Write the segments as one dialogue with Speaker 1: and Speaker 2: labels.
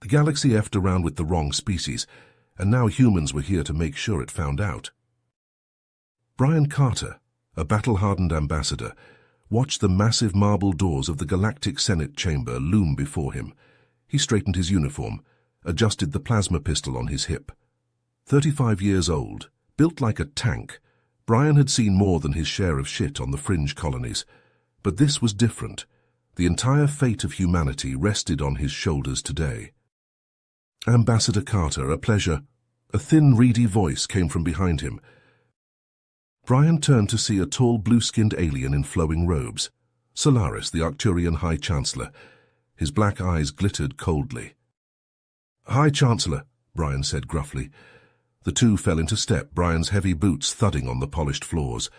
Speaker 1: The galaxy effed around with the wrong species, and now humans were here to make sure it found out. Brian Carter, a battle-hardened ambassador, watched the massive marble doors of the Galactic Senate chamber loom before him. He straightened his uniform, adjusted the plasma pistol on his hip. 35 years old, built like a tank, Brian had seen more than his share of shit on the fringe colonies. But this was different. The entire fate of humanity rested on his shoulders today. "Ambassador Carter, a pleasure." A thin, reedy voice came from behind him. Brian turned to see a tall, blue-skinned alien in flowing robes. Solaris, the Arcturian High Chancellor. His black eyes glittered coldly. "High Chancellor," Brian said gruffly. The two fell into step, Brian's heavy boots thudding on the polished floors.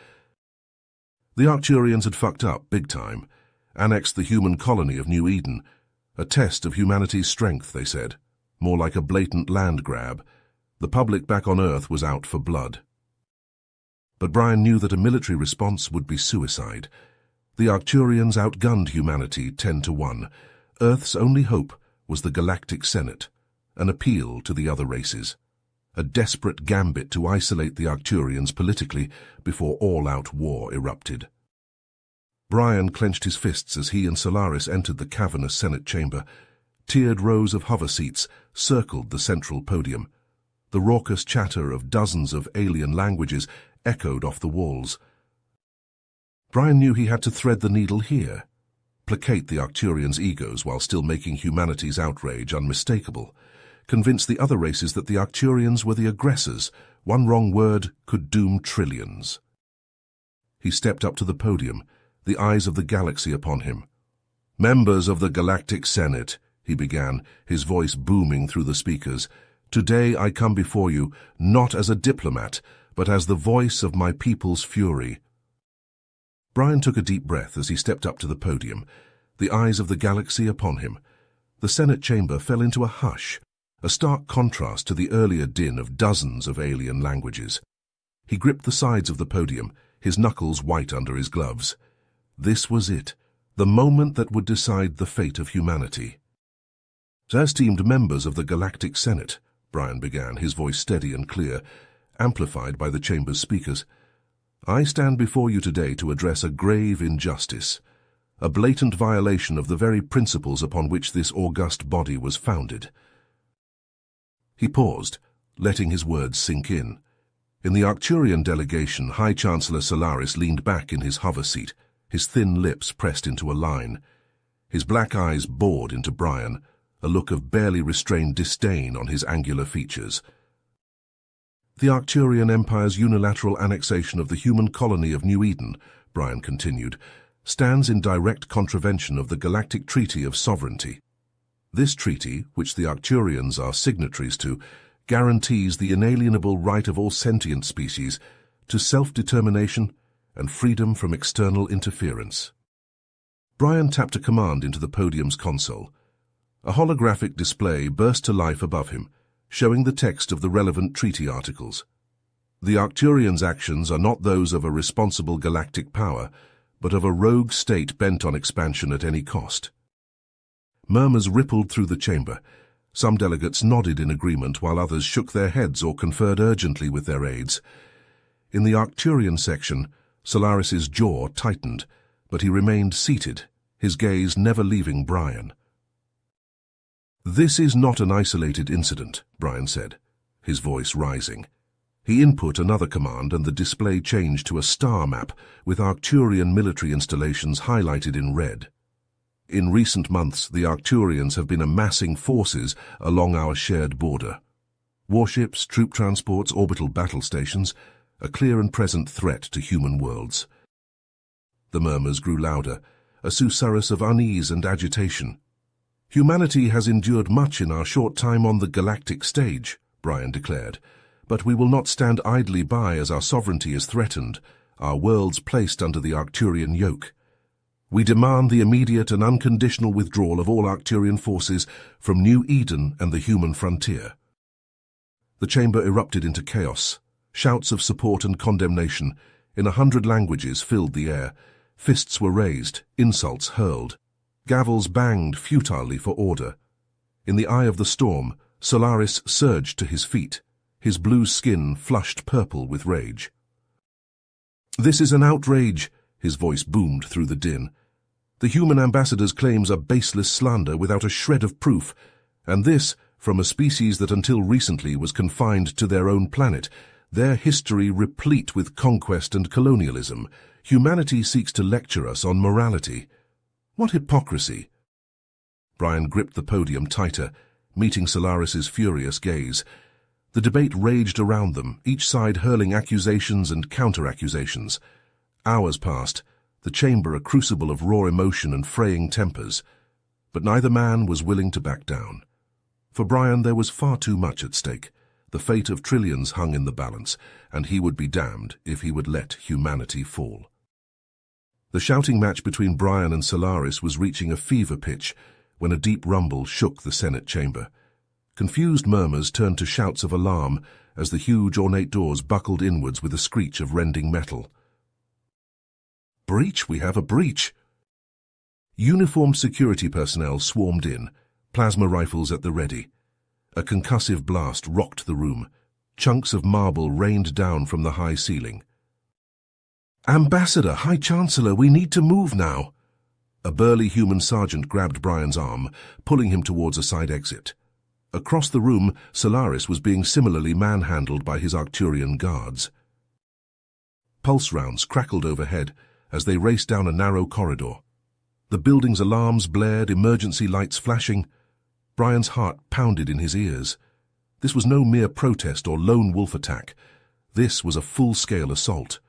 Speaker 1: The Arcturians had fucked up big time, annexed the human colony of New Eden. A test of humanity's strength, they said. More like a blatant land grab. The public back on Earth was out for blood. But Brian knew that a military response would be suicide. The Arcturians outgunned humanity 10-1. Earth's only hope was the Galactic Senate, an appeal to the other races. A desperate gambit to isolate the Arcturians politically before all-out war erupted. Brian clenched his fists as he and Solaris entered the cavernous Senate chamber. Tiered rows of hover seats circled the central podium. The raucous chatter of dozens of alien languages echoed off the walls. Brian knew he had to thread the needle here, placate the Arcturians' egos while still making humanity's outrage unmistakable, convince the other races that the Arcturians were the aggressors. One wrong word could doom trillions. He stepped up to the podium, the eyes of the galaxy upon him. "Members of the Galactic Senate," he began, his voice booming through the speakers, "today I come before you not as a diplomat, but as the voice of my people's fury." Brian took a deep breath as he stepped up to the podium, the eyes of the galaxy upon him. The Senate chamber fell into a hush, a stark contrast to the earlier din of dozens of alien languages. He gripped the sides of the podium, his knuckles white under his gloves. This was it, the moment that would decide the fate of humanity. "As esteemed members of the Galactic Senate," Brian began, his voice steady and clear, amplified by the chamber's speakers, "I stand before you today to address a grave injustice, a blatant violation of the very principles upon which this august body was founded." He paused, letting his words sink in. In the Arcturian delegation, High Chancellor Solaris leaned back in his hover seat, his thin lips pressed into a line. His black eyes bored into Brian, a look of barely restrained disdain on his angular features. "The Arcturian Empire's unilateral annexation of the human colony of New Eden," Brian continued, "stands in direct contravention of the Galactic Treaty of Sovereignty. This treaty, which the Arcturians are signatories to, guarantees the inalienable right of all sentient species to self-determination and freedom from external interference." Brian tapped a command into the podium's console. A holographic display burst to life above him, showing the text of the relevant treaty articles. "The Arcturians' actions are not those of a responsible galactic power, but of a rogue state bent on expansion at any cost." Murmurs rippled through the chamber. Some delegates nodded in agreement while others shook their heads or conferred urgently with their aides. In the Arcturian section, Solaris's jaw tightened, but he remained seated, his gaze never leaving Brian. "This is not an isolated incident," Brian said, his voice rising. He input another command and the display changed to a star map with Arcturian military installations highlighted in red. "In recent months, the Arcturians have been amassing forces along our shared border. Warships, troop transports, orbital battle stations, a clear and present threat to human worlds." The murmurs grew louder, a susurrus of unease and agitation. "Humanity has endured much in our short time on the galactic stage," Brian declared, "but we will not stand idly by as our sovereignty is threatened, our worlds placed under the Arcturian yoke. We demand the immediate and unconditional withdrawal of all Arcturian forces from New Eden and the human frontier." The chamber erupted into chaos. Shouts of support and condemnation in 100 languages filled the air. Fists were raised, insults hurled. Gavels banged futilely for order. In the eye of the storm, Solaris surged to his feet, his blue skin flushed purple with rage. "This is an outrage," his voice boomed through the din. "The human ambassador's claims are baseless slander without a shred of proof, and this from a species that until recently was confined to their own planet, their history replete with conquest and colonialism. Humanity seeks to lecture us on morality. What hypocrisy!" Brian gripped the podium tighter, meeting Solaris's furious gaze. The debate raged around them, each side hurling accusations and counter-accusations. Hours passed, the chamber a crucible of raw emotion and fraying tempers. But neither man was willing to back down. For Brian there was far too much at stake. The fate of trillions hung in the balance, and he would be damned if he would let humanity fall. The shouting match between Brian and Solaris was reaching a fever pitch when a deep rumble shook the Senate chamber. Confused murmurs turned to shouts of alarm as the huge ornate doors buckled inwards with a screech of rending metal. "Breach! We have a breach!" Uniformed security personnel swarmed in, plasma rifles at the ready. A concussive blast rocked the room. Chunks of marble rained down from the high ceiling. "Ambassador, High Chancellor, we need to move now." A burly human sergeant grabbed Brian's arm, pulling him towards a side exit. Across the room, Solaris was being similarly manhandled by his Arcturian guards. Pulse rounds crackled overhead as they raced down a narrow corridor. The building's alarms blared, emergency lights flashing. Brian's heart pounded in his ears. This was no mere protest or lone wolf attack. This was a full-scale assault.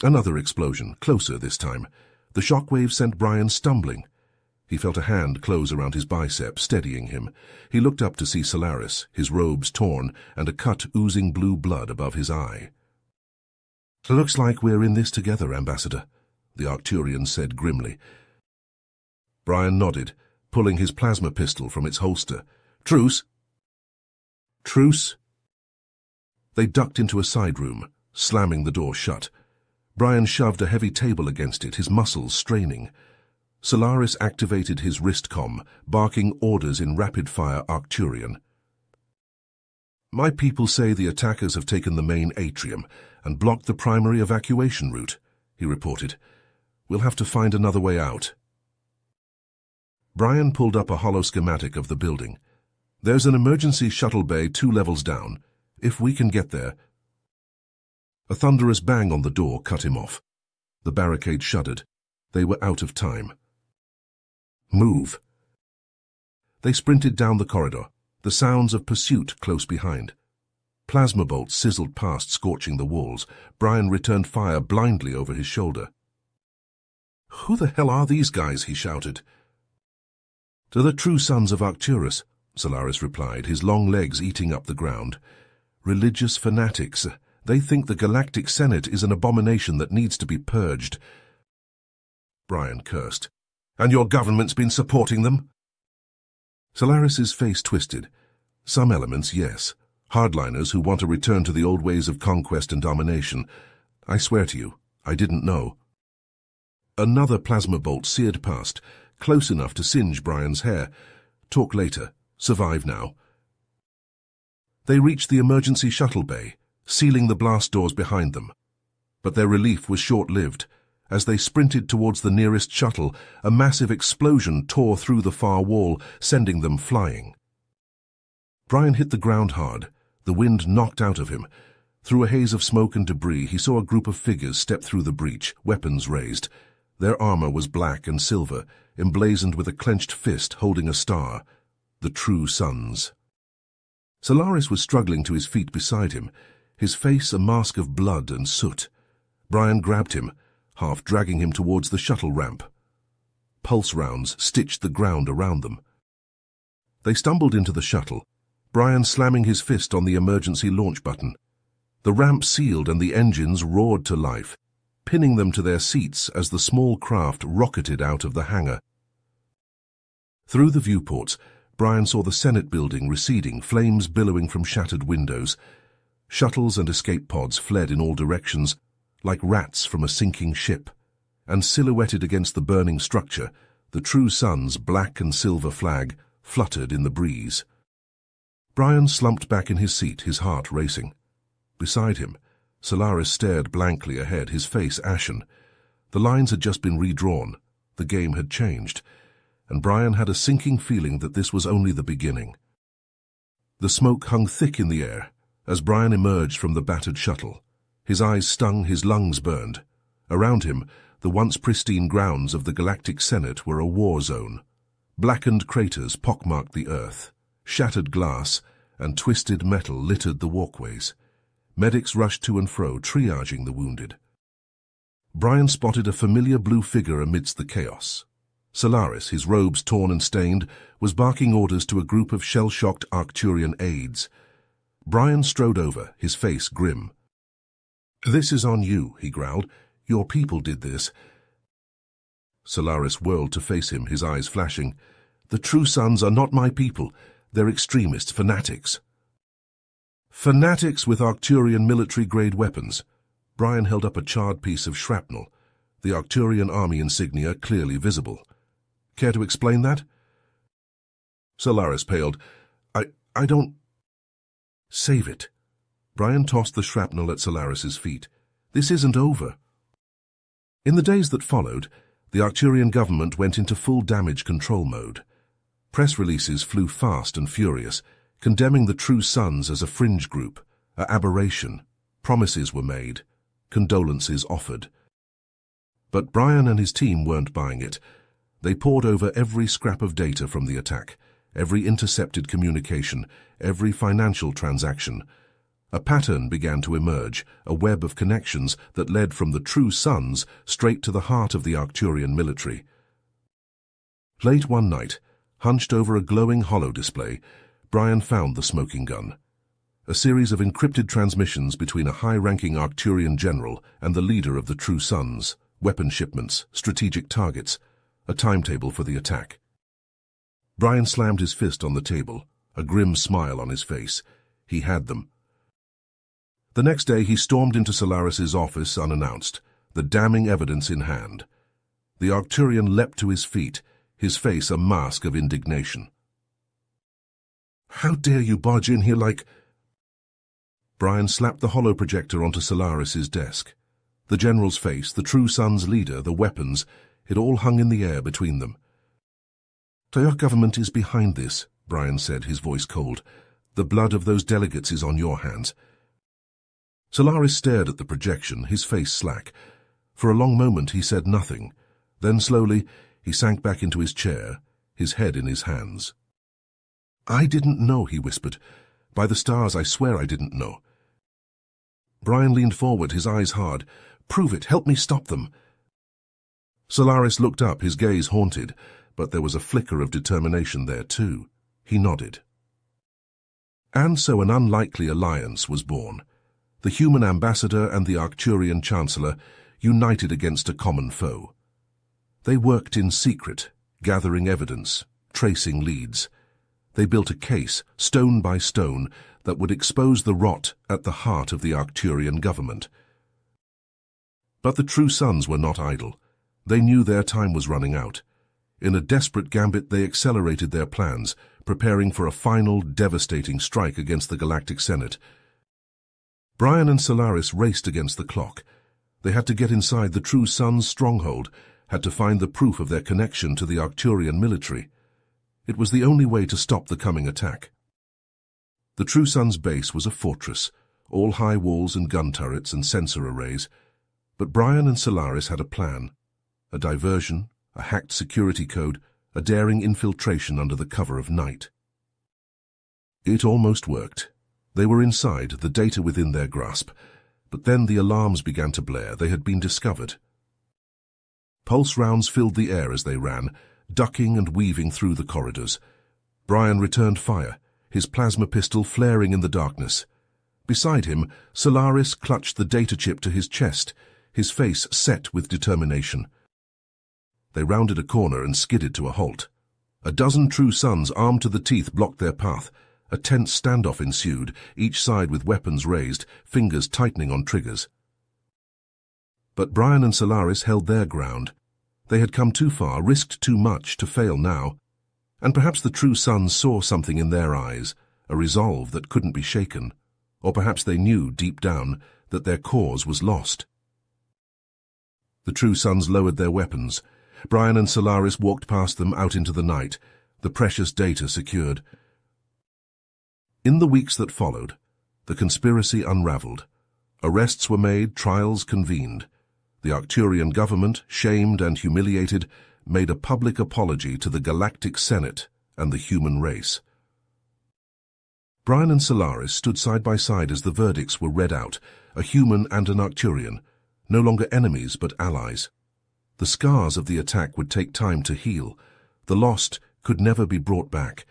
Speaker 1: Another explosion, closer this time. The shockwave sent Brian stumbling. He felt a hand close around his bicep, steadying him. He looked up to see Solaris, his robes torn, and a cut oozing blue blood above his eye. "Looks like we're in this together, Ambassador," the Arcturian said grimly. Brian nodded, pulling his plasma pistol from its holster. "Truce!" "Truce!" They ducked into a side room, slamming the door shut. Brian shoved a heavy table against it, his muscles straining. Solaris activated his wristcom, barking orders in rapid-fire Arcturian. "My people say the attackers have taken the main atrium and blocked the primary evacuation route," he reported. "We'll have to find another way out." Brian pulled up a hollow schematic of the building. "There's an emergency shuttle bay 2 levels down. If we can get there—" A thunderous bang on the door cut him off. The barricade shuddered. They were out of time. "Move!" They sprinted down the corridor, the sounds of pursuit close behind. Plasma bolts sizzled past, scorching the walls. Brian returned fire blindly over his shoulder. "Who the hell are these guys?" he shouted. "To the true sons of Arcturus," Solaris replied, his long legs eating up the ground. "Religious fanatics. They think the Galactic Senate is an abomination that needs to be purged." Brian cursed. "And your government's been supporting them?" Solaris's face twisted. "Some elements, yes. Hardliners who want to return to the old ways of conquest and domination. I swear to you, I didn't know." Another plasma bolt seared past, close enough to singe Brian's hair. "Talk later. Survive now." They reached the emergency shuttle bay, sealing the blast doors behind them. But their relief was short-lived. As they sprinted towards the nearest shuttle, a massive explosion tore through the far wall, sending them flying. Brian hit the ground hard, the wind knocked out of him. Through a haze of smoke and debris, he saw a group of figures step through the breach, weapons raised. Their armor was black and silver, emblazoned with a clenched fist holding a star. The true sons. Solaris was struggling to his feet beside him, his face a mask of blood and soot. Brian grabbed him, half dragging him towards the shuttle ramp. Pulse rounds stitched the ground around them. They stumbled into the shuttle, Brian slamming his fist on the emergency launch button. The ramp sealed and the engines roared to life, pinning them to their seats as the small craft rocketed out of the hangar. Through the viewports, Brian saw the Senate building receding, flames billowing from shattered windows. Shuttles and escape pods fled in all directions, like rats from a sinking ship, and silhouetted against the burning structure, the true sun's black and silver flag fluttered in the breeze. Brian slumped back in his seat, his heart racing. Beside him, Solaris stared blankly ahead, his face ashen. The lines had just been redrawn, the game had changed, and Brian had a sinking feeling that this was only the beginning. The smoke hung thick in the air as Brian emerged from the battered shuttle. His eyes stung, his lungs burned. Around him, the once pristine grounds of the Galactic Senate were a war zone. Blackened craters pockmarked the earth. Shattered glass and twisted metal littered the walkways. Medics rushed to and fro, triaging the wounded. Brian spotted a familiar blue figure amidst the chaos. Solaris, his robes torn and stained, was barking orders to a group of shell-shocked Arcturian aides. Brian strode over, his face grim. "This is on you," he growled. "Your people did this." Solaris whirled to face him, his eyes flashing. "The True Sons are not my people. They're extremists, fanatics." Fanatics with Arcturian military-grade weapons. Brian held up a charred piece of shrapnel, the Arcturian army insignia clearly visible. "Care to explain that?" Solaris paled. I don't... "Save it." Brian tossed the shrapnel at Solaris's feet. "This isn't over." In the days that followed, the Arcturian government went into full damage control mode. Press releases flew fast and furious, condemning the True Sons as a fringe group, an aberration. Promises were made, condolences offered. But Brian and his team weren't buying it. They pored over every scrap of data from the attack, every intercepted communication, every financial transaction. A pattern began to emerge, a web of connections that led from the True Sons straight to the heart of the Arcturian military. Late one night, hunched over a glowing holodisplay, Brian found the smoking gun. A series of encrypted transmissions between a high-ranking Arcturian general and the leader of the True Sons, weapon shipments, strategic targets, a timetable for the attack. Brian slammed his fist on the table, a grim smile on his face. He had them. The next day he stormed into Solaris's office unannounced, the damning evidence in hand. The Arcturian leapt to his feet, his face a mask of indignation. "How dare you barge in here like—" Brian slapped the holoprojector onto Solaris's desk. The general's face, the True Sons' leader, the weapons, it all hung in the air between them. "Your government is behind this," Brian said, his voice cold. "The blood of those delegates is on your hands." Solaris stared at the projection, his face slack. For a long moment he said nothing. Then slowly he sank back into his chair, his head in his hands. "I didn't know," he whispered. "By the stars, I swear I didn't know." Brian leaned forward, his eyes hard. "Prove it. Help me stop them." Solaris looked up, his gaze haunted, but there was a flicker of determination there too. He nodded. And so an unlikely alliance was born. The human ambassador and the Arcturian chancellor united against a common foe. They worked in secret, gathering evidence, tracing leads. They built a case, stone by stone, that would expose the rot at the heart of the Arcturian government. But the True Sons were not idle. They knew their time was running out. In a desperate gambit, they accelerated their plans, preparing for a final, devastating strike against the Galactic Senate. Brian and Solaris raced against the clock. They had to get inside the True Sons' stronghold, had to find the proof of their connection to the Arcturian military. It was the only way to stop the coming attack. The True Sons' base was a fortress, all high walls and gun turrets and sensor arrays. But Brian and Solaris had a plan, a diversion, a hacked security code, a daring infiltration under the cover of night. It almost worked. They were inside, the data within their grasp, but then the alarms began to blare. They had been discovered. Pulse rounds filled the air as they ran, ducking and weaving through the corridors. Brian returned fire, his plasma pistol flaring in the darkness. Beside him, Solaris clutched the data chip to his chest, his face set with determination. They rounded a corner and skidded to a halt. A dozen True Sons armed to the teeth blocked their path. A tense standoff ensued, each side with weapons raised, fingers tightening on triggers. But Brian and Solaris held their ground. They had come too far, risked too much to fail now. And perhaps the true sons saw something in their eyes, a resolve that couldn't be shaken, or perhaps they knew deep down that their cause was lost. The true sons lowered their weapons. Brian and Solaris walked past them out into the night, the precious data secured. In the weeks that followed, the conspiracy unraveled. Arrests were made, trials convened. The Arcturian government, shamed and humiliated, made a public apology to the Galactic Senate and the human race. Brian and Solaris stood side by side as the verdicts were read out, a human and an Arcturian, no longer enemies but allies. The scars of the attack would take time to heal. The lost could never be brought back.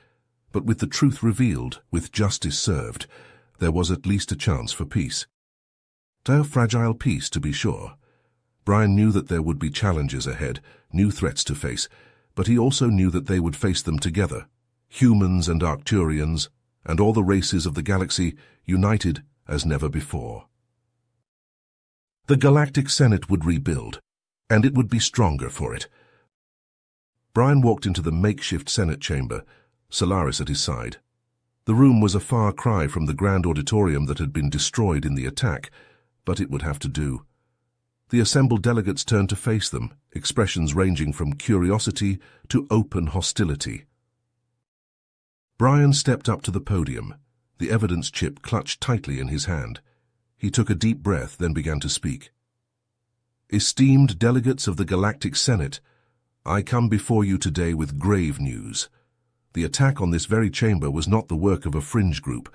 Speaker 1: But with the truth revealed, with justice served, there was at least a chance for peace. A fragile peace, to be sure. Brian knew that there would be challenges ahead, new threats to face, but he also knew that they would face them together, humans and Arcturians, and all the races of the galaxy united as never before. The Galactic Senate would rebuild, and it would be stronger for it. Brian walked into the makeshift Senate chamber, Solaris at his side. The room was a far cry from the grand auditorium that had been destroyed in the attack, but it would have to do. The assembled delegates turned to face them, expressions ranging from curiosity to open hostility. Brian stepped up to the podium, the evidence chip clutched tightly in his hand. He took a deep breath, then began to speak. Esteemed delegates of the Galactic Senate, I come before you today with grave news. The attack on this very chamber was not the work of a fringe group,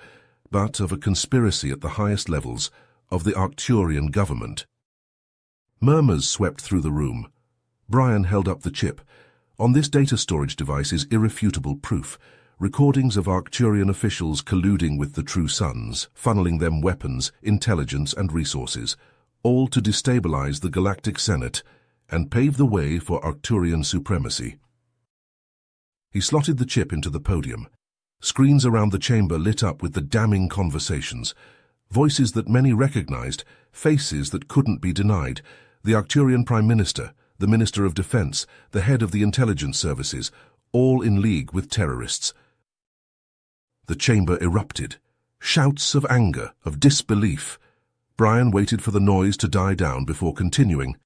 Speaker 1: but of a conspiracy at the highest levels of the Arcturian government. Murmurs swept through the room. Brian held up the chip. On this data storage device is irrefutable proof, recordings of Arcturian officials colluding with the true sons, funneling them weapons, intelligence and resources, all to destabilize the Galactic Senate and pave the way for Arcturian supremacy. He slotted the chip into the podium. Screens around the chamber lit up with the damning conversations, voices that many recognized, faces that couldn't be denied, the Arcturian Prime Minister, the Minister of Defense, the head of the intelligence services, all in league with terrorists. The chamber erupted. Shouts of anger, of disbelief. Brian waited for the noise to die down before continuing.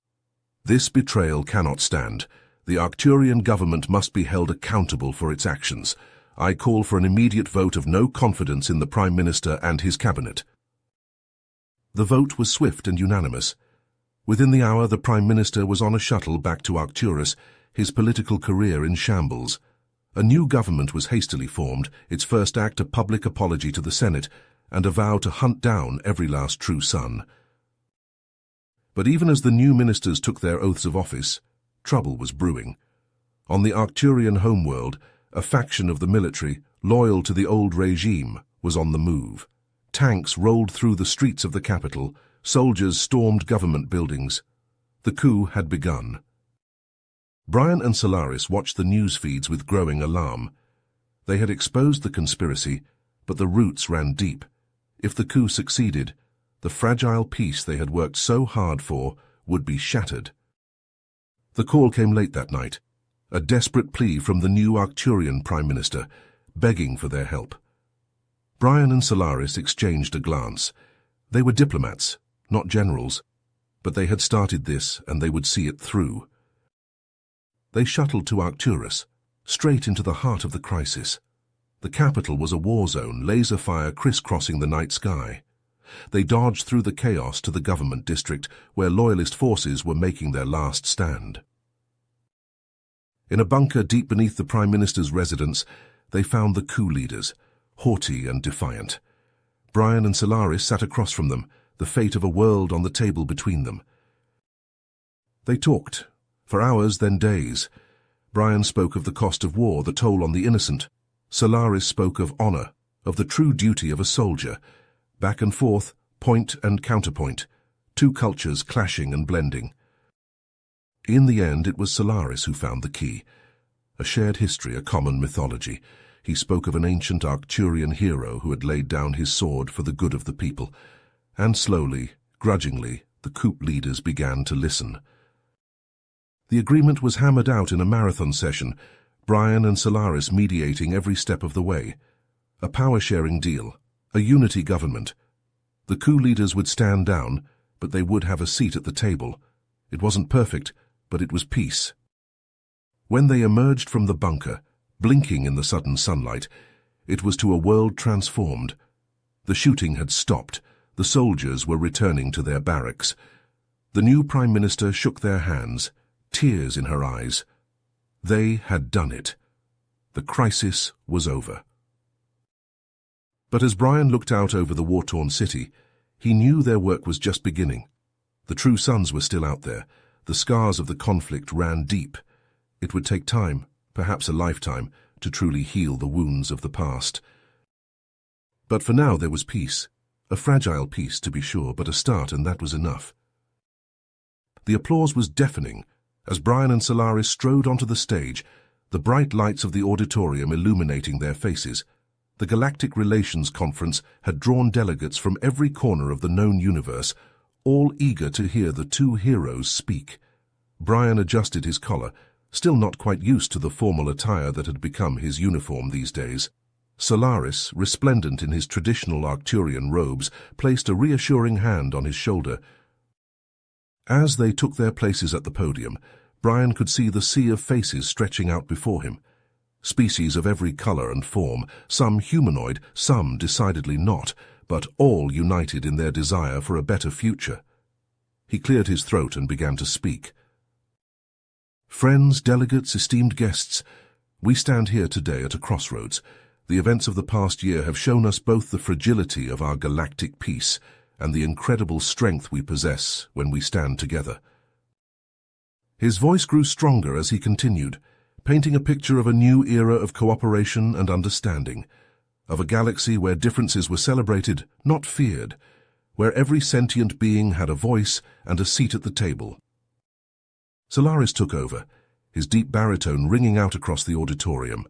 Speaker 1: This betrayal cannot stand. The Arcturian government must be held accountable for its actions. I call for an immediate vote of no confidence in the Prime Minister and his cabinet. The vote was swift and unanimous. Within the hour, the Prime Minister was on a shuttle back to Arcturus, his political career in shambles. A new government was hastily formed, its first act a public apology to the Senate, and a vow to hunt down every last true son. But even as the new ministers took their oaths of office, trouble was brewing. On the Arcturian homeworld, a faction of the military, loyal to the old regime, was on the move. Tanks rolled through the streets of the capital, soldiers stormed government buildings. The coup had begun. Brian and Solaris watched the news feeds with growing alarm. They had exposed the conspiracy, but the roots ran deep. If the coup succeeded, the fragile peace they had worked so hard for would be shattered. The call came late that night, a desperate plea from the new Arcturian Prime Minister, begging for their help. Brian and Solaris exchanged a glance. They were diplomats, not generals, but they had started this and they would see it through. They shuttled to Arcturus, straight into the heart of the crisis. The capital was a war zone, laser fire crisscrossing the night sky. They dodged through the chaos to the government district, where loyalist forces were making their last stand. In a bunker deep beneath the Prime Minister's residence, they found the coup leaders, haughty and defiant. Brian and Solaris sat across from them, the fate of a world on the table between them. They talked, for hours, then days. Brian spoke of the cost of war, the toll on the innocent. Solaris spoke of honor, of the true duty of a soldier. Back and forth, point and counterpoint, two cultures clashing and blending. In the end, it was Solaris who found the key. A shared history, a common mythology. He spoke of an ancient Arcturian hero who had laid down his sword for the good of the people. And slowly, grudgingly, the coup leaders began to listen. The agreement was hammered out in a marathon session. Brian and Solaris mediating every step of the way. A power-sharing deal, a unity government. The coup leaders would stand down, but they would have a seat at the table. It wasn't perfect, but it was peace. When they emerged from the bunker, blinking in the sudden sunlight, it was to a world transformed. The shooting had stopped. The soldiers were returning to their barracks. The new Prime Minister shook their hands, tears in her eyes. They had done it. The crisis was over. But as Brian looked out over the war-torn city, he knew their work was just beginning. The true sons were still out there. The scars of the conflict ran deep. It would take time, perhaps a lifetime, to truly heal the wounds of the past. But for now there was peace. A fragile peace, to be sure, but a start, and that was enough. The applause was deafening as Brian and Solaris strode onto the stage, the bright lights of the auditorium illuminating their faces. The Galactic Relations Conference had drawn delegates from every corner of the known universe, all eager to hear the two heroes speak. Brian adjusted his collar, still not quite used to the formal attire that had become his uniform these days. Solaris, resplendent in his traditional Arcturian robes, placed a reassuring hand on his shoulder. As they took their places at the podium, Brian could see the sea of faces stretching out before him. Species of every color and form, some humanoid, some decidedly not, but all united in their desire for a better future. He cleared his throat and began to speak. Friends, delegates, esteemed guests, we stand here today at a crossroads. The events of the past year have shown us both the fragility of our galactic peace and the incredible strength we possess when we stand together. His voice grew stronger as he continued, painting a picture of a new era of cooperation and understanding, of a galaxy where differences were celebrated, not feared, where every sentient being had a voice and a seat at the table. Solaris took over, his deep baritone ringing out across the auditorium.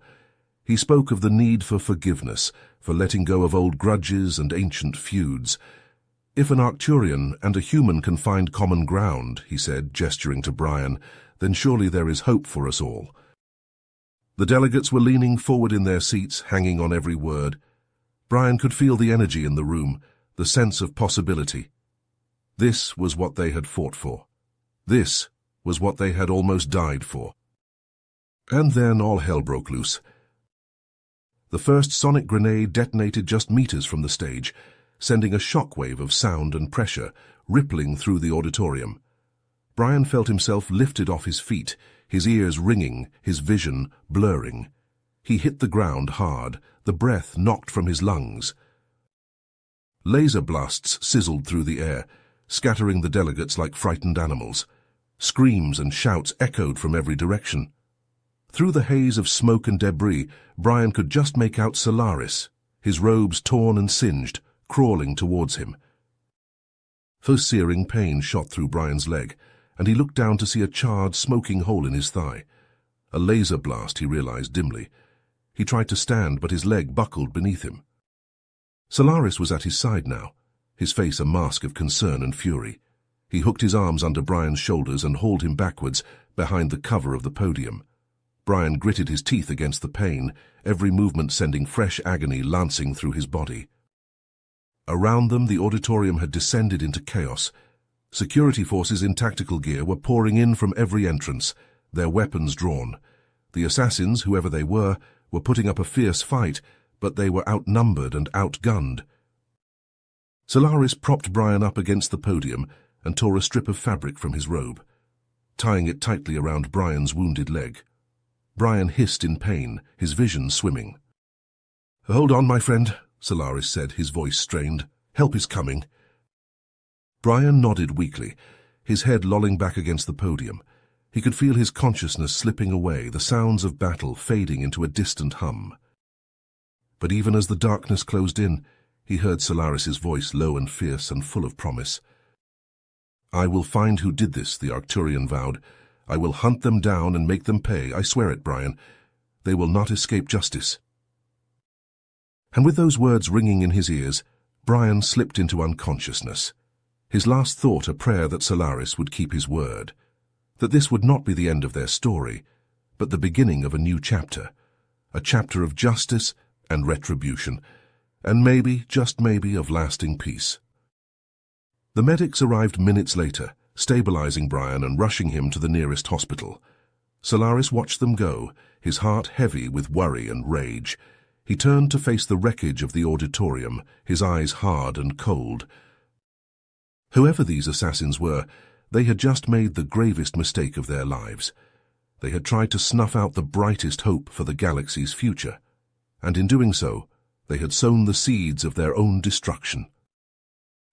Speaker 1: He spoke of the need for forgiveness, for letting go of old grudges and ancient feuds. If an Arcturian and a human can find common ground, he said, gesturing to Brian, then surely there is hope for us all. The delegates were leaning forward in their seats, hanging on every word. Brian could feel the energy in the room, the sense of possibility. This was what they had fought for. This was what they had almost died for. And then all hell broke loose. The first sonic grenade detonated just meters from the stage, sending a shockwave of sound and pressure rippling through the auditorium. Brian felt himself lifted off his feet, his ears ringing, his vision blurring. He hit the ground hard, the breath knocked from his lungs. Laser blasts sizzled through the air, scattering the delegates like frightened animals. Screams and shouts echoed from every direction. Through the haze of smoke and debris, Brian could just make out Solaris, his robes torn and singed, crawling towards him. First searing pain shot through Brian's leg, and he looked down to see a charred, smoking hole in his thigh. A laser blast, he realized dimly. He tried to stand, but his leg buckled beneath him. Solaris was at his side now, his face a mask of concern and fury. He hooked his arms under Brian's shoulders and hauled him backwards, behind the cover of the podium. Brian gritted his teeth against the pain, every movement sending fresh agony lancing through his body. Around them, the auditorium had descended into chaos. Security forces in tactical gear were pouring in from every entrance, their weapons drawn. The assassins, whoever they were putting up a fierce fight, but they were outnumbered and outgunned. Solaris propped Brian up against the podium and tore a strip of fabric from his robe, tying it tightly around Brian's wounded leg. Brian hissed in pain, his vision swimming. "Hold on, my friend," Solaris said, his voice strained. "Help is coming." Brian nodded weakly, his head lolling back against the podium. He could feel his consciousness slipping away, the sounds of battle fading into a distant hum. But even as the darkness closed in, he heard Solaris's voice, low and fierce and full of promise. "I will find who did this," the Arcturian vowed. "I will hunt them down and make them pay. I swear it, Brian. They will not escape justice." And with those words ringing in his ears, Brian slipped into unconsciousness. His last thought a prayer that Solaris would keep his word, that this would not be the end of their story, but the beginning of a new chapter, a chapter of justice and retribution, and maybe, just maybe, of lasting peace. The medics arrived minutes later, stabilizing Brian and rushing him to the nearest hospital. Solaris watched them go, his heart heavy with worry and rage. He turned to face the wreckage of the auditorium, his eyes hard and cold. Whoever these assassins were, they had just made the gravest mistake of their lives. They had tried to snuff out the brightest hope for the galaxy's future, and in doing so, they had sown the seeds of their own destruction.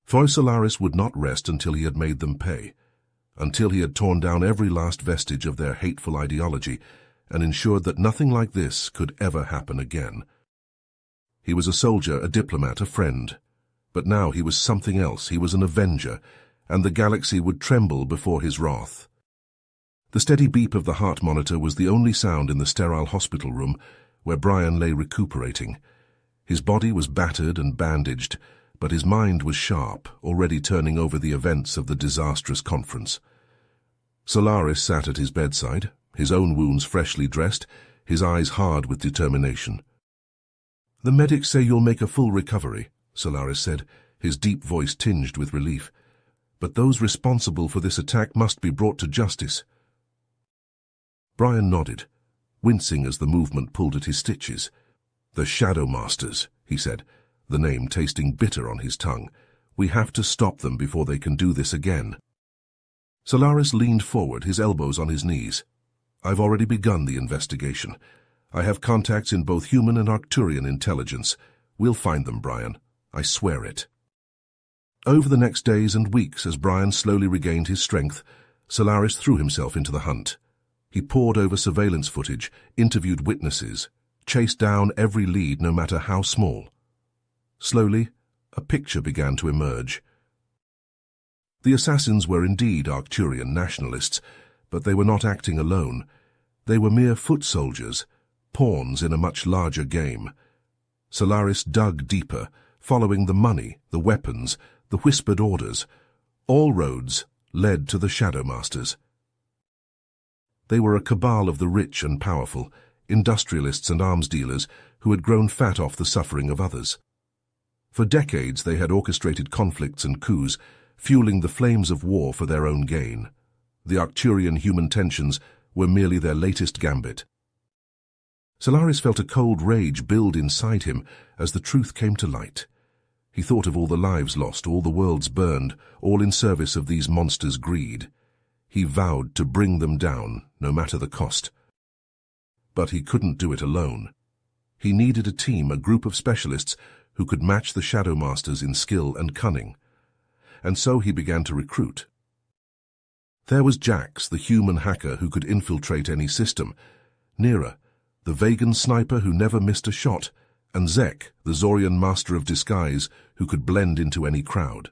Speaker 1: For Solaris would not rest until he had made them pay, until he had torn down every last vestige of their hateful ideology and ensured that nothing like this could ever happen again. He was a soldier, a diplomat, a friend, but now he was something else. He was an avenger, and the galaxy would tremble before his wrath. The steady beep of the heart monitor was the only sound in the sterile hospital room where Brian lay recuperating. His body was battered and bandaged, but his mind was sharp, already turning over the events of the disastrous conference. Solaris sat at his bedside, his own wounds freshly dressed, his eyes hard with determination. "The medics say you'll make a full recovery," Solaris said, his deep voice tinged with relief. "But those responsible for this attack must be brought to justice." Brian nodded, wincing as the movement pulled at his stitches. "The Shadow Masters," he said, the name tasting bitter on his tongue. "We have to stop them before they can do this again." Solaris leaned forward, his elbows on his knees. "I've already begun the investigation. I have contacts in both human and Arcturian intelligence. We'll find them, Brian. I swear it." Over the next days and weeks, as Brian slowly regained his strength, Solaris threw himself into the hunt. He pored over surveillance footage, interviewed witnesses, chased down every lead, no matter how small. Slowly, a picture began to emerge. The assassins were indeed Arcturian nationalists, but they were not acting alone. They were mere foot soldiers, pawns in a much larger game. Solaris dug deeper, following the money, the weapons, the whispered orders. All roads led to the Shadow Masters. They were a cabal of the rich and powerful, industrialists and arms dealers who had grown fat off the suffering of others. For decades they had orchestrated conflicts and coups, fueling the flames of war for their own gain. The Arcturian human tensions were merely their latest gambit. Solaris felt a cold rage build inside him as the truth came to light. He thought of all the lives lost, all the worlds burned, all in service of these monsters' greed. He vowed to bring them down, no matter the cost. But he couldn't do it alone. He needed a team, a group of specialists who could match the Shadow Masters in skill and cunning. And so he began to recruit. There was Jax, the human hacker who could infiltrate any system, Nera, the Vegan sniper who never missed a shot, and Zek, the Zorian master of disguise who could blend into any crowd.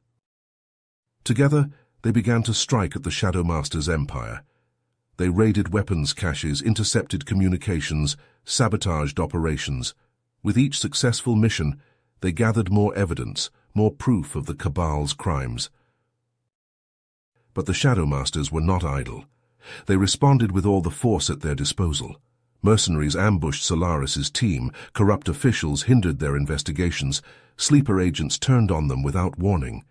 Speaker 1: Together, they began to strike at the Shadow Masters' empire. They raided weapons caches, intercepted communications, sabotaged operations. With each successful mission, they gathered more evidence, more proof of the Cabal's crimes. But the Shadow Masters were not idle. They responded with all the force at their disposal. Mercenaries ambushed Solaris's team, corrupt officials hindered their investigations, sleeper agents turned on them without warning.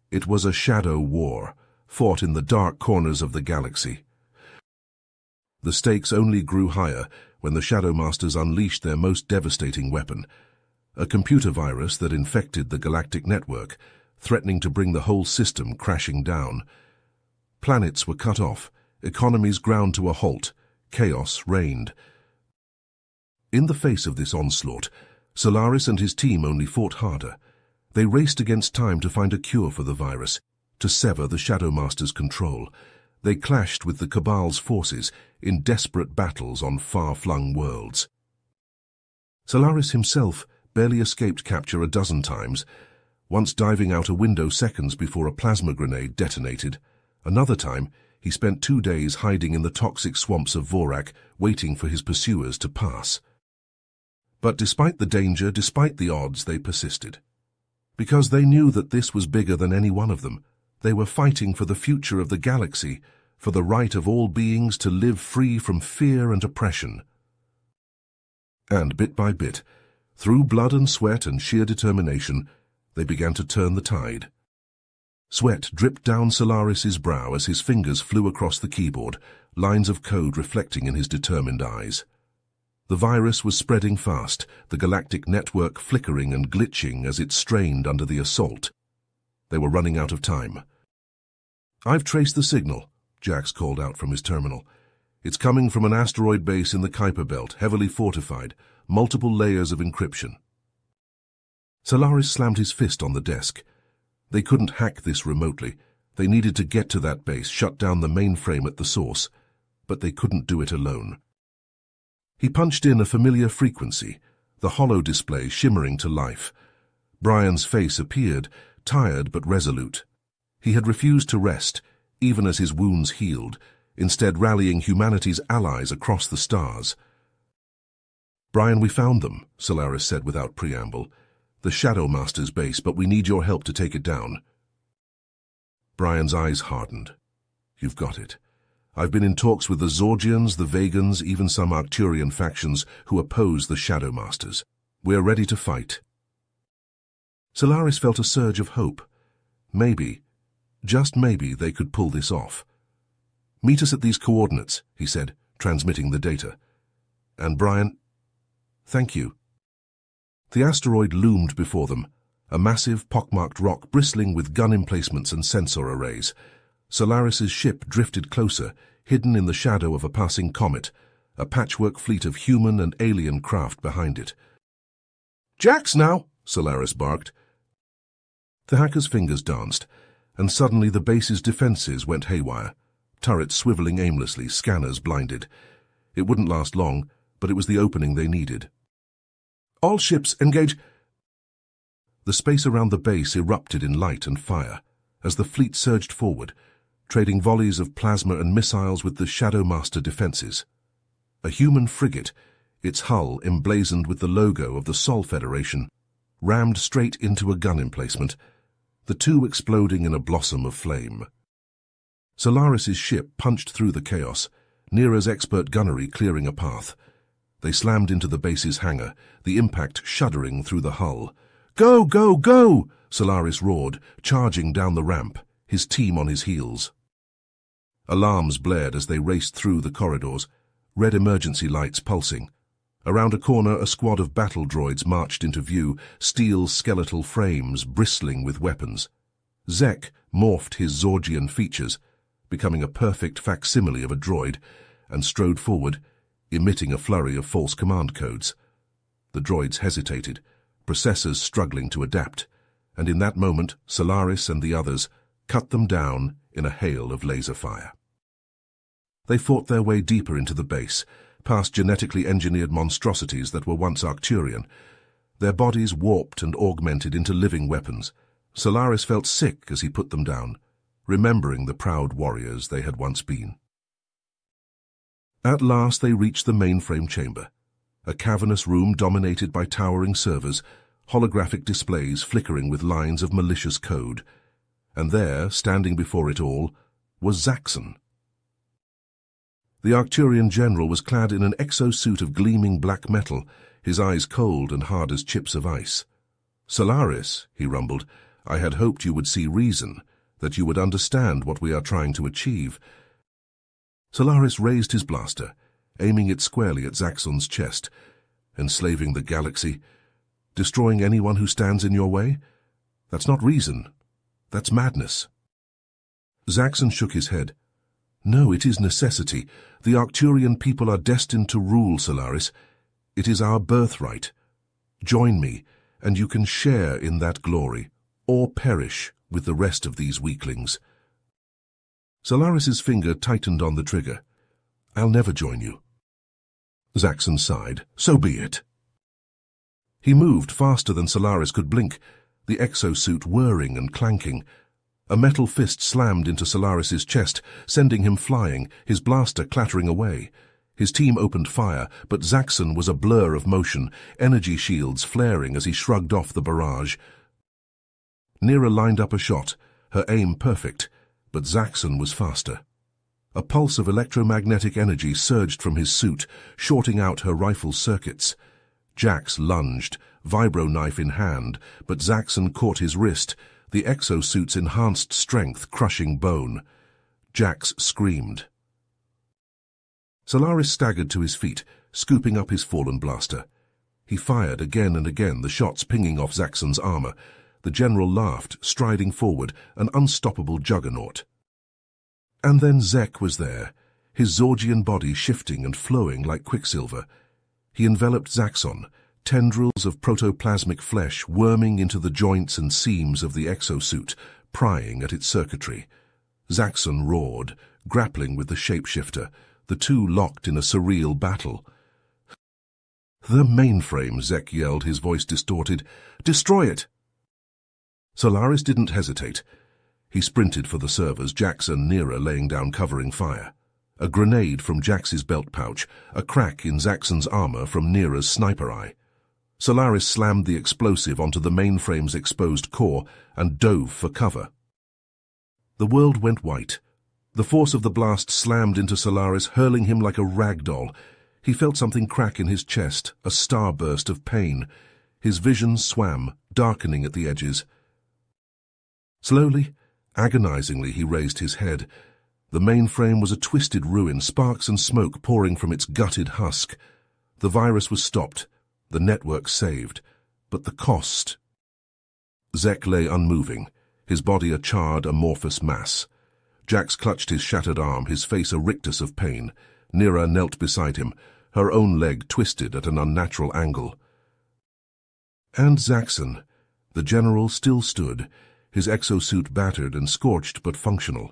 Speaker 1: It was a shadow war, fought in the dark corners of the galaxy. The stakes only grew higher when the Shadow Masters unleashed their most devastating weapon, a computer virus that infected the Galactic network, threatening to bring the whole system crashing down. Planets were cut off, economies ground to a halt, chaos reigned. In the face of this onslaught, Solaris and his team only fought harder. They raced against time to find a cure for the virus, to sever the Shadow Master's control. They clashed with the Cabal's forces in desperate battles on far-flung worlds. Solaris himself barely escaped capture a dozen times, once diving out a window seconds before a plasma grenade detonated. Another time, he spent 2 days hiding in the toxic swamps of Vorak, waiting for his pursuers to pass. But despite the danger, despite the odds, they persisted. Because they knew that this was bigger than any one of them. They were fighting for the future of the galaxy, for the right of all beings to live free from fear and oppression. And bit by bit, through blood and sweat and sheer determination, they began to turn the tide. Sweat dripped down Solaris's brow as his fingers flew across the keyboard, lines of code reflecting in his determined eyes. The virus was spreading fast, the galactic network flickering and glitching as it strained under the assault. They were running out of time. "I've traced the signal," Jax called out from his terminal. "It's coming from an asteroid base in the Kuiper Belt, heavily fortified, multiple layers of encryption." Solaris slammed his fist on the desk. They couldn't hack this remotely. They needed to get to that base, shut down the mainframe at the source, but they couldn't do it alone. He punched in a familiar frequency, the holo display shimmering to life. Brian's face appeared, tired but resolute. He had refused to rest, even as his wounds healed, instead rallying humanity's allies across the stars. "Brian, we found them," Solaris said without preamble. "The Shadow Master's base, but we need your help to take it down." Brian's eyes hardened. "You've got it. I've been in talks with the Zorgians, the Vegans, even some Arcturian factions who oppose the Shadow Masters. We're ready to fight." Solaris felt a surge of hope. Maybe, just maybe, they could pull this off. "Meet us at these coordinates," he said, transmitting the data. "And Brian, thank you." The asteroid loomed before them, a massive, pockmarked rock bristling with gun emplacements and sensor arrays. Solaris's ship drifted closer, hidden in the shadow of a passing comet, a patchwork fleet of human and alien craft behind it. "Jax now!" Solaris barked. The hacker's fingers danced, and suddenly the base's defenses went haywire, turrets swiveling aimlessly, scanners blinded. It wouldn't last long, but it was the opening they needed. "All ships, engage!" The space around the base erupted in light and fire as the fleet surged forward, trading volleys of plasma and missiles with the Shadow Master defenses. A human frigate, its hull emblazoned with the logo of the Sol Federation, rammed straight into a gun emplacement, the two exploding in a blossom of flame. Solaris's ship punched through the chaos, Neera's expert gunnery clearing a path. They slammed into the base's hangar, the impact shuddering through the hull. "Go, go, go!" Solaris roared, charging down the ramp, his team on his heels. Alarms blared as they raced through the corridors, red emergency lights pulsing. Around a corner, a squad of battle droids marched into view, steel skeletal frames bristling with weapons. Zek morphed his Zorgian features, becoming a perfect facsimile of a droid, and strode forward, emitting a flurry of false command codes. The droids hesitated, processors struggling to adapt, and in that moment Solaris and the others cut them down in a hail of laser fire. They fought their way deeper into the base, past genetically engineered monstrosities that were once Arcturian. Their bodies warped and augmented into living weapons. Solaris felt sick as he put them down, remembering the proud warriors they had once been. At last they reached the mainframe chamber, a cavernous room dominated by towering servers, holographic displays flickering with lines of malicious code. And there, standing before it all, was Zaxxon. The Arcturian general was clad in an exosuit of gleaming black metal, his eyes cold and hard as chips of ice. "Solaris," he rumbled, "I had hoped you would see reason, that you would understand what we are trying to achieve." Solaris raised his blaster, aiming it squarely at Zaxxon's chest. "Enslaving the galaxy? Destroying anyone who stands in your way? That's not reason. That's madness." Zaxxon shook his head. "No, it is necessity. The Arcturian people are destined to rule, Solaris. It is our birthright. Join me, and you can share in that glory, or perish with the rest of these weaklings." Solaris's finger tightened on the trigger. "I'll never join you." Zaxxon sighed. "So be it." He moved faster than Solaris could blink, the exosuit whirring and clanking. A metal fist slammed into Solaris's chest, sending him flying, his blaster clattering away. His team opened fire, but Zaxxon was a blur of motion, energy shields flaring as he shrugged off the barrage. Neera lined up a shot, her aim perfect, but Zaxxon was faster. A pulse of electromagnetic energy surged from his suit, shorting out her rifle's circuits. Jax lunged, vibro knife in hand, but Zaxxon caught his wrist, the exosuit's enhanced strength crushing bone. Jax screamed. Solaris staggered to his feet, scooping up his fallen blaster. He fired again and again, the shots pinging off Zaxxon's armor. The general laughed, striding forward, an unstoppable juggernaut. And then Zek was there, his Zorgian body shifting and flowing like quicksilver. He enveloped Zaxxon, tendrils of protoplasmic flesh worming into the joints and seams of the exosuit, prying at its circuitry. Zaxxon roared, grappling with the shapeshifter, the two locked in a surreal battle. "The mainframe," Zek yelled, his voice distorted. "Destroy it!" Solaris didn't hesitate. He sprinted for the servers, Jax and Nera laying down covering fire. A grenade from Jax's belt pouch, a crack in Zaxxon's armor from Nera's sniper eye. Solaris slammed the explosive onto the mainframe's exposed core and dove for cover. The world went white. The force of the blast slammed into Solaris, hurling him like a rag doll. He felt something crack in his chest, a starburst of pain. His vision swam, darkening at the edges. Slowly, agonizingly, he raised his head. The mainframe was a twisted ruin, sparks and smoke pouring from its gutted husk. The virus was stopped, the network saved, but the cost... Zek lay unmoving, his body a charred, amorphous mass. Jax clutched his shattered arm, his face a rictus of pain. Nera knelt beside him, her own leg twisted at an unnatural angle. And Zaxxon, the general, still stood, his exosuit battered and scorched but functional.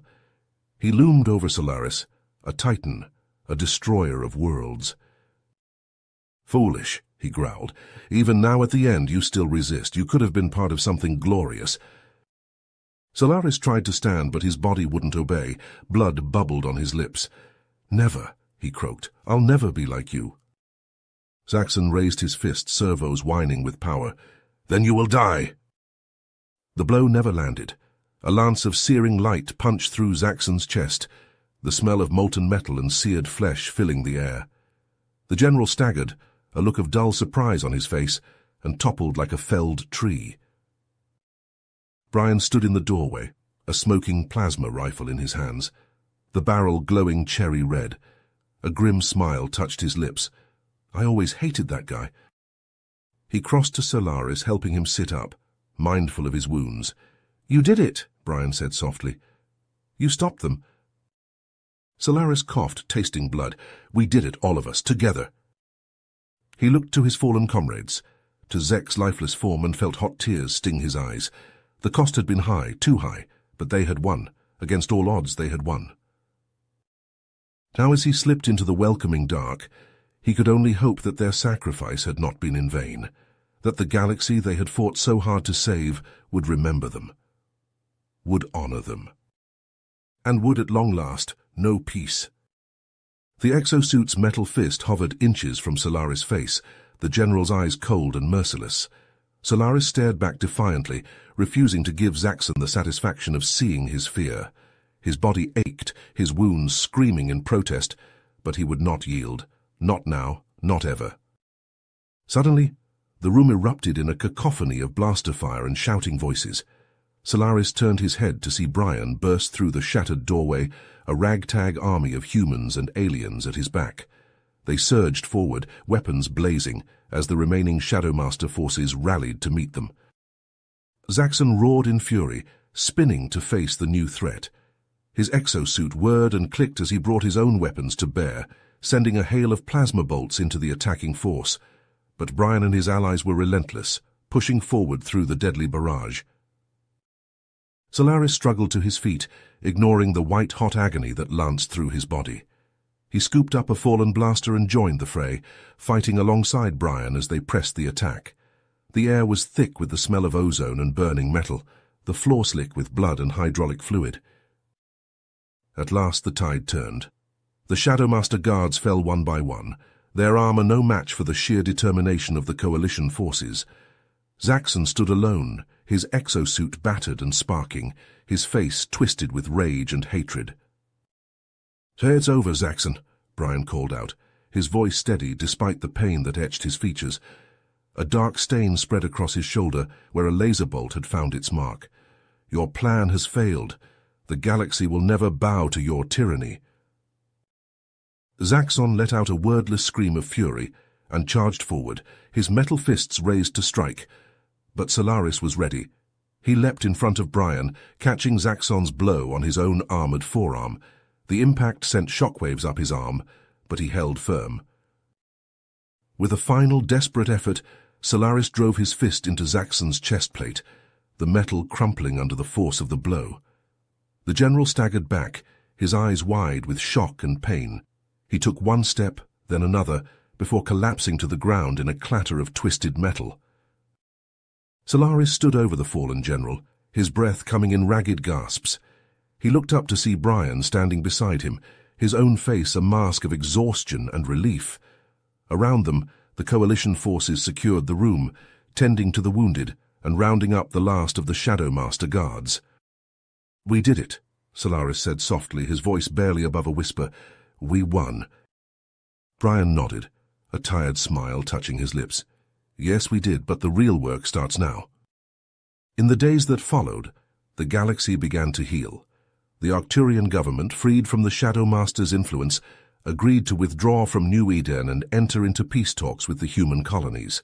Speaker 1: He loomed over Solaris, a titan, a destroyer of worlds. "Foolish," he growled. "Even now at the end you still resist. You could have been part of something glorious." Solaris tried to stand, but his body wouldn't obey. Blood bubbled on his lips. "Never," he croaked. "I'll never be like you." Zaxxon raised his fist, servos whining with power. "Then you will die." The blow never landed. A lance of searing light punched through Zaxxon's chest, the smell of molten metal and seared flesh filling the air. The general staggered, a look of dull surprise on his face, and toppled like a felled tree. Brian stood in the doorway, a smoking plasma rifle in his hands, the barrel glowing cherry red. A grim smile touched his lips. "I always hated that guy." He crossed to Solaris, helping him sit up, mindful of his wounds. "You did it," Brian said softly. "You stopped them." Solaris coughed, tasting blood. "We did it, all of us, together." He looked to his fallen comrades, to Zek's lifeless form, and felt hot tears sting his eyes. The cost had been high, too high, but they had won. Against all odds, they had won. Now as he slipped into the welcoming dark, he could only hope that their sacrifice had not been in vain, that the galaxy they had fought so hard to save would remember them, would honor them, and would at long last know peace. The exosuit's metal fist hovered inches from Solaris' face, the general's eyes cold and merciless. Solaris stared back defiantly, refusing to give Zaxxon the satisfaction of seeing his fear. His body ached, his wounds screaming in protest, but he would not yield. Not now, not ever. Suddenly, the room erupted in a cacophony of blaster fire and shouting voices. Solaris turned his head to see Brian burst through the shattered doorway, a ragtag army of humans and aliens at his back. They surged forward, weapons blazing, as the remaining Shadowmaster forces rallied to meet them. Zaxxon roared in fury, spinning to face the new threat. His exosuit whirred and clicked as he brought his own weapons to bear, sending a hail of plasma bolts into the attacking force. But Brian and his allies were relentless, pushing forward through the deadly barrage. Solaris struggled to his feet, ignoring the white-hot agony that lanced through his body. He scooped up a fallen blaster and joined the fray, fighting alongside Brian as they pressed the attack. The air was thick with the smell of ozone and burning metal, the floor slick with blood and hydraulic fluid. At last the tide turned. The Shadowmaster guards fell one by one, their armor no match for the sheer determination of the coalition forces. Zaxxon stood alone, his exosuit battered and sparking, his face twisted with rage and hatred. "Say it's over, Zaxxon," Brian called out, his voice steady despite the pain that etched his features. A dark stain spread across his shoulder where a laser bolt had found its mark. "Your plan has failed. The galaxy will never bow to your tyranny." Zaxxon let out a wordless scream of fury and charged forward, his metal fists raised to strike. But Solaris was ready. He leapt in front of Brian, catching Zaxxon's blow on his own armored forearm. The impact sent shockwaves up his arm, but he held firm. With a final desperate effort, Solaris drove his fist into Zaxxon's chest plate, the metal crumpling under the force of the blow. The general staggered back, his eyes wide with shock and pain. He took one step, then another, before collapsing to the ground in a clatter of twisted metal. Solaris stood over the fallen general, his breath coming in ragged gasps. He looked up to see Brian standing beside him, his own face a mask of exhaustion and relief. Around them, the coalition forces secured the room, tending to the wounded and rounding up the last of the Shadow Master guards. "We did it," Solaris said softly, his voice barely above a whisper. "We won." Brian nodded, a tired smile touching his lips. "Yes, we did, but the real work starts now." In the days that followed, the galaxy began to heal. The Arcturian government, freed from the Shadow Master's influence, agreed to withdraw from New Eden and enter into peace talks with the human colonies.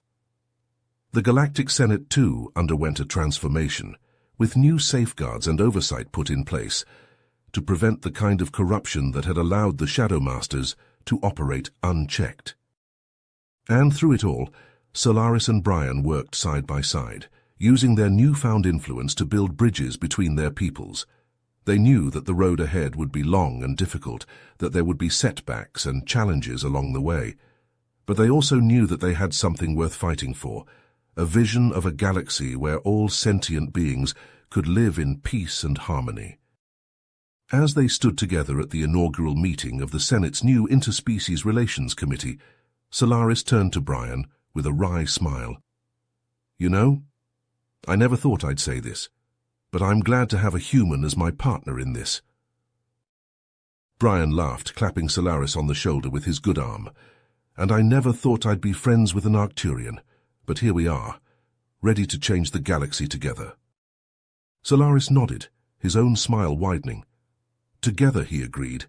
Speaker 1: The Galactic Senate, too, underwent a transformation, with new safeguards and oversight put in place to prevent the kind of corruption that had allowed the Shadow Masters to operate unchecked. And through it all, Solaris and Brian worked side by side, using their newfound influence to build bridges between their peoples. They knew that the road ahead would be long and difficult, that there would be setbacks and challenges along the way. But they also knew that they had something worth fighting for, a vision of a galaxy where all sentient beings could live in peace and harmony. As they stood together at the inaugural meeting of the Senate's new Interspecies Relations Committee, Solaris turned to Brian with a wry smile. "You know, I never thought I'd say this, but I'm glad to have a human as my partner in this." Brian laughed, clapping Solaris on the shoulder with his good arm. "And I never thought I'd be friends with an Arcturian, but here we are, ready to change the galaxy together." Solaris nodded, his own smile widening. "Together," he agreed,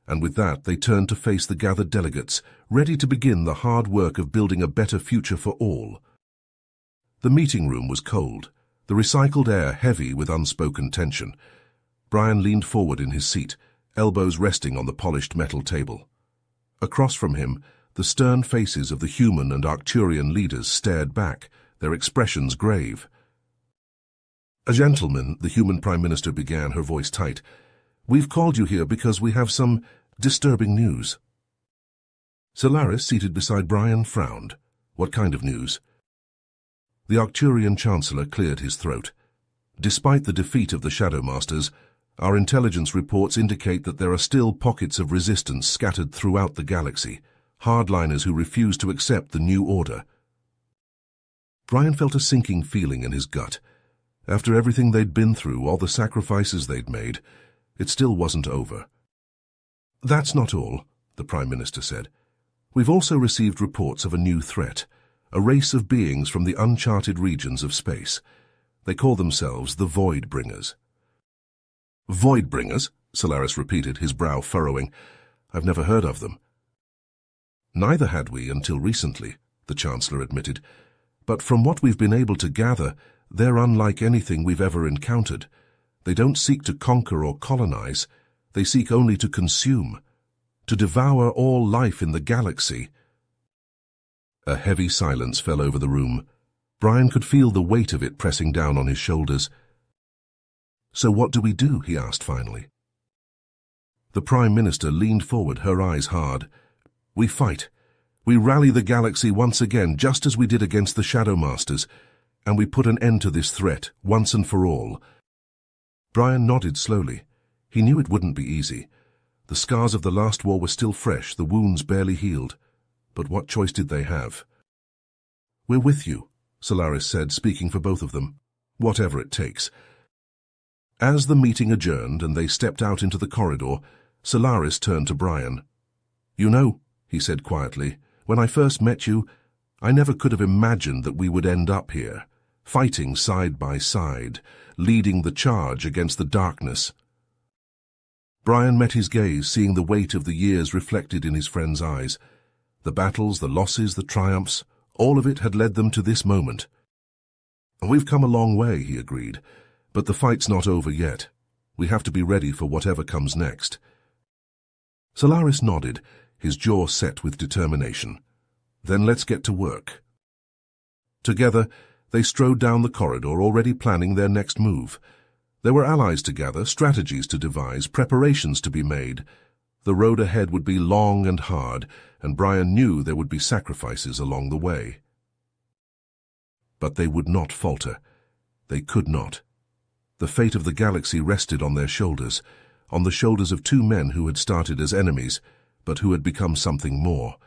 Speaker 1: and with that they turned to face the gathered delegates, ready to begin the hard work of building a better future for all. The meeting room was cold, the recycled air heavy with unspoken tension. Brian leaned forward in his seat, elbows resting on the polished metal table. Across from him, the stern faces of the human and Arcturian leaders stared back, their expressions grave. "A gentleman," the human Prime Minister began, her voice tight. "We've called you here because we have some disturbing news." Solaris, seated beside Brian, frowned. "What kind of news?" The Arcturian Chancellor cleared his throat. "Despite the defeat of the Shadow Masters, our intelligence reports indicate that there are still pockets of resistance scattered throughout the galaxy, hardliners who refuse to accept the new order." Brian felt a sinking feeling in his gut. After everything they'd been through, all the sacrifices they'd made, it still wasn't over. "That's not all," the Prime Minister said. "We've also received reports of a new threat, a race of beings from the uncharted regions of space. They call themselves the Voidbringers." "Voidbringers?" Solaris repeated, his brow furrowing. "I've never heard of them." "Neither had we until recently," the Chancellor admitted. "But from what we've been able to gather, they're unlike anything we've ever encountered. They don't seek to conquer or colonize. They seek only to consume, to devour all life in the galaxy." A heavy silence fell over the room. Brian could feel the weight of it pressing down on his shoulders. "So what do we do?" he asked finally. The Prime Minister leaned forward, her eyes hard. "We fight. We rally the galaxy once again, just as we did against the Shadow Masters, and we put an end to this threat, once and for all." Brian nodded slowly. He knew it wouldn't be easy. The scars of the last war were still fresh, the wounds barely healed. But what choice did they have? "We're with you," Solaris said, speaking for both of them. "Whatever it takes." As the meeting adjourned and they stepped out into the corridor, Solaris turned to Brian. "You know," he said quietly, "when I first met you, I never could have imagined that we would end up here, fighting side by side, leading the charge against the darkness." Brian met his gaze, seeing the weight of the years reflected in his friend's eyes. The battles, the losses, the triumphs, all of it had led them to this moment. "We've come a long way," he agreed, "but the fight's not over yet. We have to be ready for whatever comes next." Solaris nodded, his jaw set with determination. "Then let's get to work." Together, they strode down the corridor, already planning their next move. There were allies to gather, strategies to devise, preparations to be made. The road ahead would be long and hard, and Brian knew there would be sacrifices along the way. But they would not falter. They could not. The fate of the galaxy rested on their shoulders, on the shoulders of two men who had started as enemies, but who had become something more.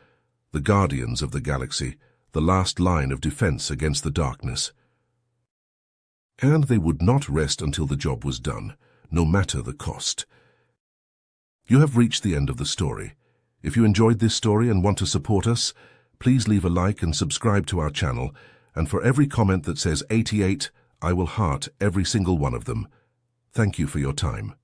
Speaker 1: The guardians of the galaxy, the last line of defense against the darkness. And they would not rest until the job was done, no matter the cost. You have reached the end of the story. If you enjoyed this story and want to support us, please leave a like and subscribe to our channel, and for every comment that says 88, I will heart every single one of them. Thank you for your time.